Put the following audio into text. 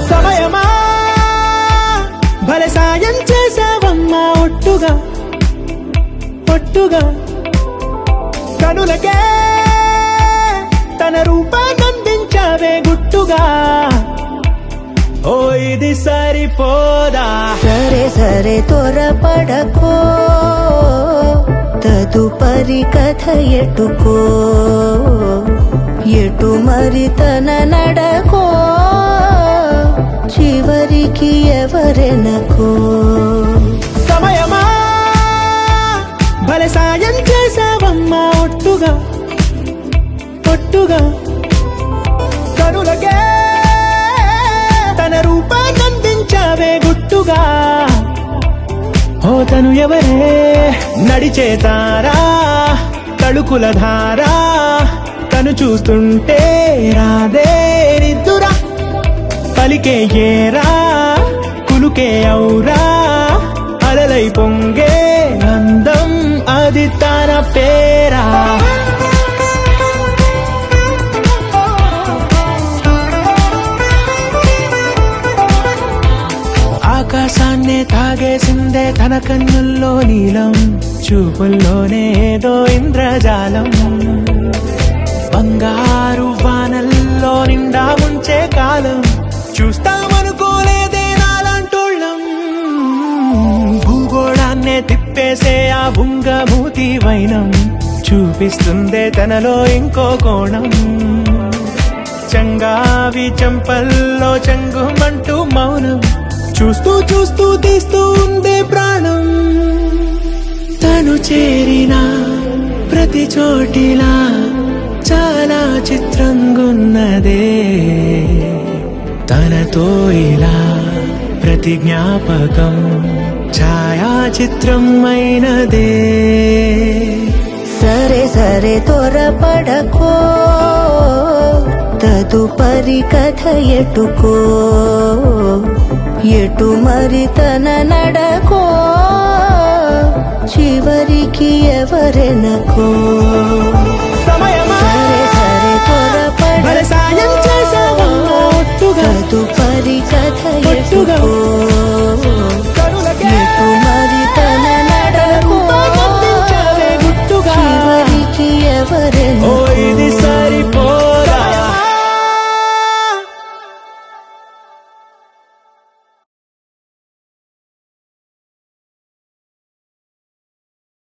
సమయమా భలే సాయం చేసావమ్మా ఒట్టుగా ఒట్టుగా కనులకే తన రూపాన్నందించావే గుట్టుగా ఓ ఇది సరిపోదా సరే సరే త్వరపడకో తదుపరి కథ ఎటుకో ఎటు మరి తన నడకో చివరికి ఎవరెనకో సమయమా భలే సాయం చేసావమ్మా ఒట్టుగా ఒట్టుగా కనులకే తన రూపాన్నందించావే గుట్టుగా ఓ తను ఎవరే నడిచే తారా తళుకుల ధారా తను చూస్తుంటే రాదే నిద్దురా పలికే ఏరా కులుకే ఔరా అలలై పొంగే అందం అది తన పేరా ఆకాశాన్నే తాగేసిందే తన కన్నుల్లో నీలం చూపుల్లోనే ఏదో ఇంద్రజాలం బంగారు వానల్లో నిండా ముంచే కాలం చూస్తామనుకోలేదే నాలాంటోళ్ళం భూగోళాన్నే తిప్పేసే ఆ బుంగమూతి వైనం చూపిస్తుందే తనలో ఇంకో కోణం చంగావి చెంపల్లో చెంగుమంటూ మౌనం చూస్తూ చూస్తూ తీస్తూ ఉందే ప్రాణం తను చేరిన ప్రతి చోటిలా చాలా చిత్రంగున్నదే తనతో ఇలా ప్రతి జ్ఞాపకం ఛాయాచిత్రం అయినదే సరే సరే త్వరపడకో తదుపరి కథ ఎటుకో ఎటు మరి తన నడకో చివరికి ఎవరెనకో